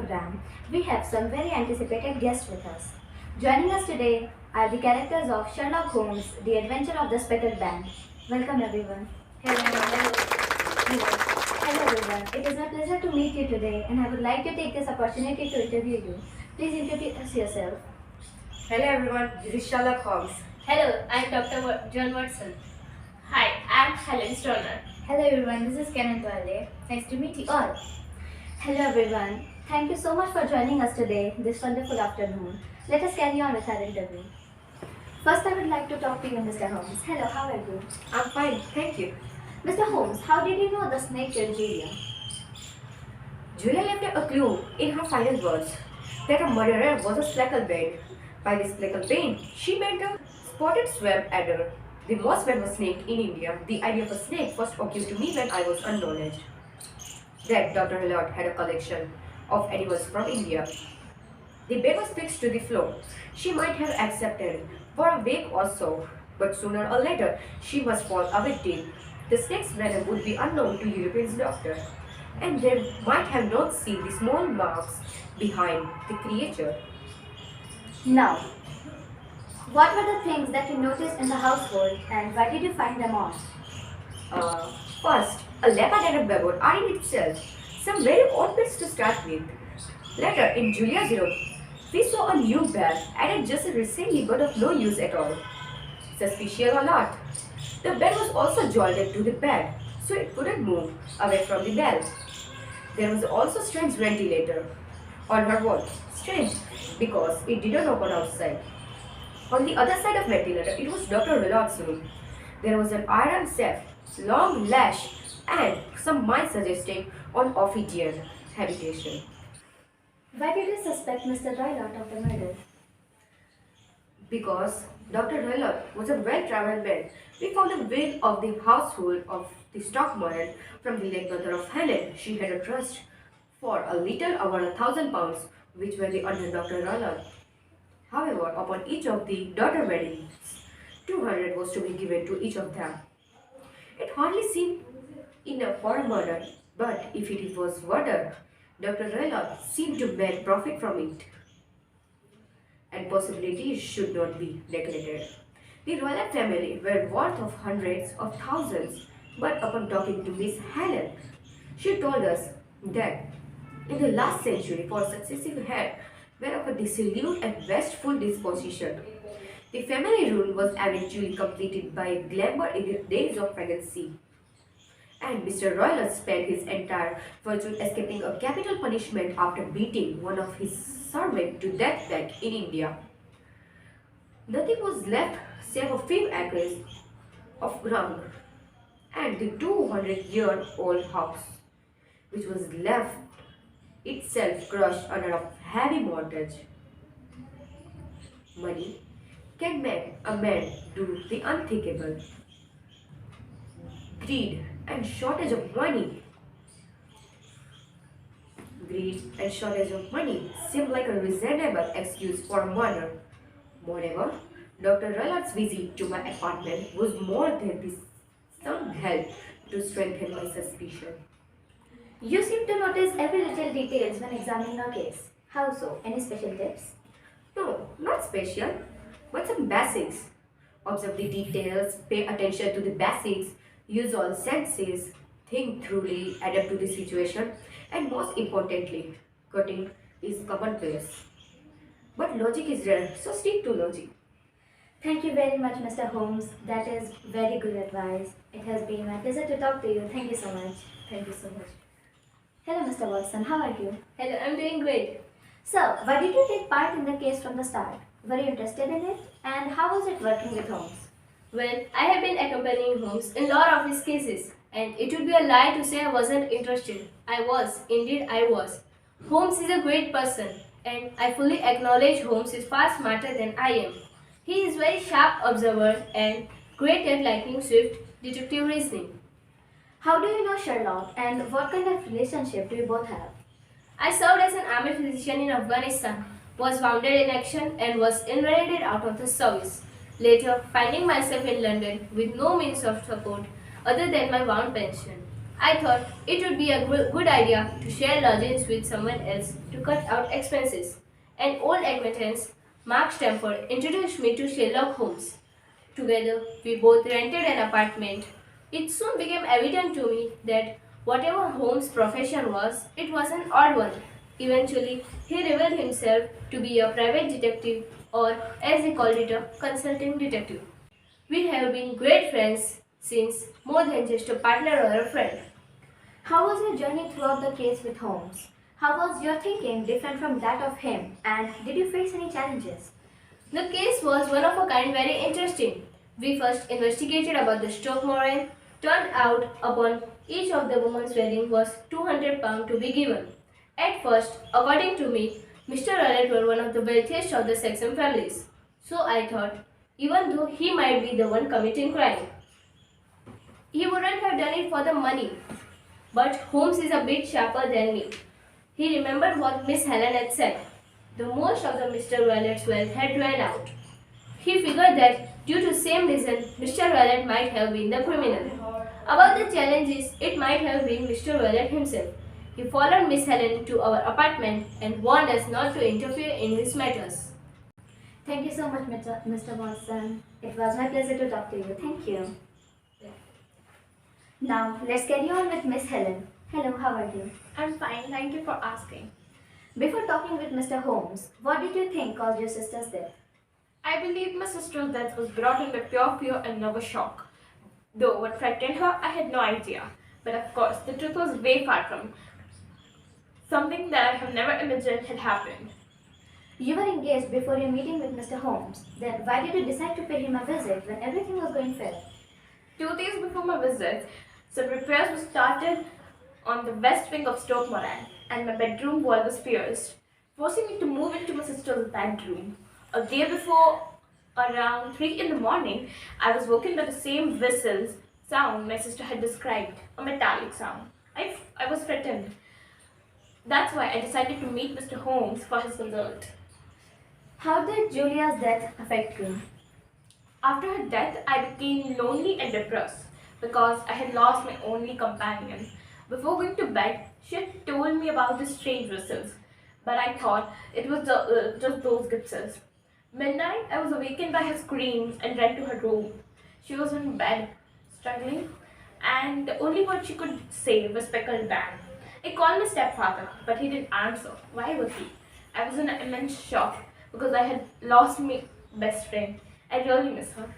program, we have some very anticipated guests with us. Joining us today are the characters of Sherlock Holmes, The Adventure of the Speckled Band. Welcome everyone. Hello everyone. It is my pleasure to meet you today and I would like to take this opportunity to interview you. Please introduce yourself. Hello everyone, this is Sherlock Holmes. Hello, I'm Dr. John Watson. Hi, I'm Helen Stoner. Hello everyone, this is Karen Toale. Nice to meet you all. Hello everyone. Thank you so much for joining us today this wonderful afternoon. Let us carry on with our interview. First, I would like to talk to you, Mr. Holmes. Hello, how are you? I'm fine, thank you. Mr. Holmes, how did you know the snake killed Julia? Julia left a clue in her final words that a murderer was a specklebane. By this specklebane, she meant a spotted swamp adder, the most venomous snake in India. The idea of a snake first occurred to me when I was unknowledge that Dr. Sherlock had a collection of animals from India. The bed was fixed to the floor. She might have accepted for a week or so, but sooner or later she must fall a victim. The snake's venom would be unknown to European doctors, and they might have not seen the small marks behind the creature. Now, what were the things that you noticed in the household and why did you find them all? First, a leopard and a baboon are in itself some very odd bits to start with. Later, in Julia's room, we saw a new bell added just recently but of no use at all. Suspicious or not, the bell was also jolted to the bed so it couldn't move away from the bell. There was also a strange ventilator on her wall. Strange because it didn't open outside. On the other side of the ventilator, it was Dr. Willard's room. There was an iron safe, long lash, and some might suggesting on Ophidian habitation. Why did you suspect Mr. Roylott of the murder? Because Dr. Sherlock was a well-traveled man. We found a will of the household of the stockman from the late mother of Helen. She had a trust for a little over £1,000, which were the under Dr. Sherlock. However, upon each of the daughter weddings, 200 was to be given to each of them. It hardly seemed enough for a murder, but if it was murder, Dr. Sherlock seemed to make profit from it, and possibilities should not be neglected. The royal family were worth of hundreds of thousands, but upon talking to Miss Helen, she told us that in the last century, four successive heads were of a dissolute and wasteful disposition. The family rule was eventually completed by glamour in the days of pregnancy, and Mr. Roylott spent his entire fortune escaping a capital punishment after beating one of his servants to death back in India. Nothing was left save a few acres of ground and the 200-year-old house, which was left itself crushed under a heavy mortgage. Money can make a man do the unthinkable. Greed and shortage of money. Greed and shortage of money seem like a reasonable excuse for murder. Moreover, Dr. Sherlock's visit to my apartment was more than this. Some help to strengthen my suspicion. You seem to notice every little details when examining our case. How so? Any special tips? No, not special, but some basics. Observe the details, pay attention to the basics, use all senses, think thoroughly, adapt to the situation, and most importantly, cutting is commonplace. But logic is rare, so stick to logic. Thank you very much, Mr. Holmes. That is very good advice. It has been my pleasure to talk to you. Thank you so much. Thank you so much. Hello, Mr. Watson. How are you? Hello, I'm doing great. So, why did you take part in the case from the start? Were you interested in it? And how was it working with Holmes? Well, I have been accompanying Holmes in a lot of his cases, and it would be a lie to say I wasn't interested. I was, indeed I was. Holmes is a great person, and I fully acknowledge Holmes is far smarter than I am. He is very sharp observer and great at lightning swift detective reasoning. How do you know Sherlock and what kind of relationship do you both have? I served as an army physician in Afghanistan, was wounded in action and was invalided out of the service. Later, finding myself in London with no means of support other than my wound pension. I thought it would be a good idea to share lodgings with someone else to cut out expenses. An old acquaintance, Mark Stamford, introduced me to Sherlock Holmes. Together, we both rented an apartment. It soon became evident to me that whatever Holmes' profession was, it was an odd one. Eventually, he revealed himself to be a private detective, or as he called it, a consulting detective. We have been great friends since, more than just a partner or a friend. How was your journey throughout the case with Holmes? How was your thinking different from that of him? And did you face any challenges? The case was one of a kind very interesting. We first investigated about the stock moral. Turned out upon each of the woman's wedding was £200 to be given. At first, according to me, Mr. Rowlett were one of the wealthiest of the Saxon families. So I thought, even though he might be the one committing crime, he wouldn't have done it for the money. But Holmes is a bit sharper than me. He remembered what Miss Helen had said. The most of the Mr. Rowlett's wealth had run out. He figured that due to same reason, Mr. Rowlett might have been the criminal. About the challenges, it might have been Mr. Rowlett himself. He followed Miss Helen to our apartment and warned us not to interfere in his matters. Thank you so much, Mr. Watson. It was my pleasure to talk to you. Thank you. Now, let's carry on with Miss Helen. Hello, how are you? I'm fine, thank you for asking. Before talking with Mr. Holmes, what did you think caused your sister's death? I believe my sister's death was brought on by pure fear and nervous shock. Though what frightened her, I had no idea. But of course, the truth was way far from something that I have never imagined had happened. You were engaged before your meeting with Mr. Holmes. Then why did you decide to pay him a visit when everything was going fair? 2 days before my visit, some repairs were started on the west wing of Stoke Moran, and my bedroom wall was pierced, forcing me to move into my sister's bedroom. A day before, around 3 in the morning, I was woken by the same whistles sound my sister had described, a metallic sound. I was frightened. That's why I decided to meet Mr. Holmes for his consult. How did Julia's death affect you? After her death, I became lonely and depressed because I had lost my only companion. Before going to bed, she had told me about the strange whistles, but I thought it was just those whistles. Midnight, I was awakened by her screams and ran to her room. She was in bed, struggling, and the only word she could say was speckled bag. I called my stepfather, but he didn't answer. Why would he? I was in an immense shock because I had lost my best friend. I really miss her.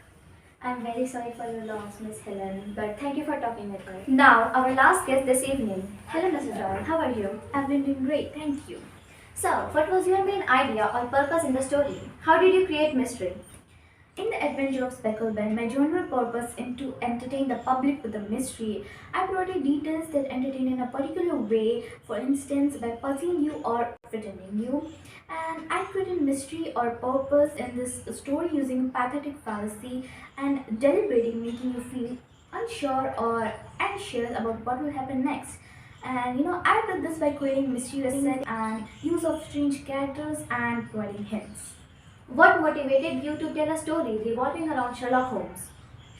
I'm very sorry for your loss, Miss Helen, but thank you for talking with me. Now, our last guest this evening. Hello, Mrs. Roy. How are you? I've been doing great, thank you. So, what was your main idea or purpose in the story? How did you create mystery? In the adventure of Specklebend, my general purpose is to entertain the public with a mystery. I brought in details that entertain in a particular way, for instance, by puzzling you or frightening you. And I created mystery or purpose in this story using pathetic fallacy and deliberately making you feel unsure or anxious about what will happen next. And I did this by creating mysterious settings and use of strange characters and providing hints. What motivated you to tell a story revolving around Sherlock Holmes?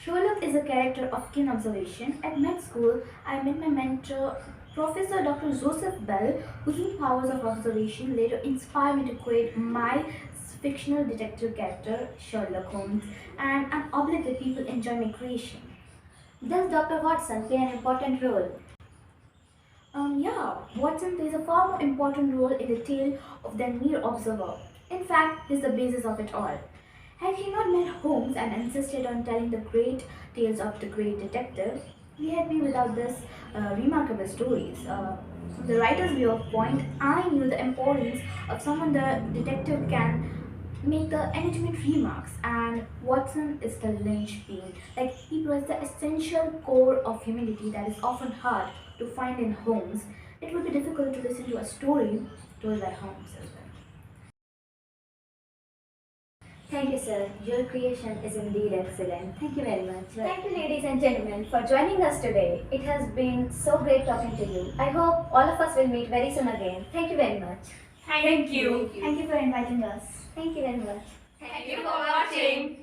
Sherlock is a character of keen observation. At med school, I met my mentor, Professor Dr. Joseph Bell, whose keen powers of observation later inspired me to create my fictional detective character, Sherlock Holmes, and I'm obliged that people enjoy my creation. Does Dr. Watson play an important role? Yeah, Watson plays a far more important role in the tale of than mere observer. In fact, he's the basis of it all. Had he not met Holmes and insisted on telling the great tales of the great detective, we had been without this remarkable stories. From the writer's view of point, I knew the importance of someone the detective can make the enigmatic remarks, and Watson is the linchpin. Like, he provides the essential core of humanity that is often hard to find in Holmes. It would be difficult to listen to a story told by Holmes as well. Thank you, sir. Your creation is indeed excellent. Thank you very much. Thank you, ladies and gentlemen, for joining us today. It has been so great talking to you. I hope all of us will meet very soon again. Thank you very much. Thank you. Thank you for inviting us. Thank you very much. Thank you for watching.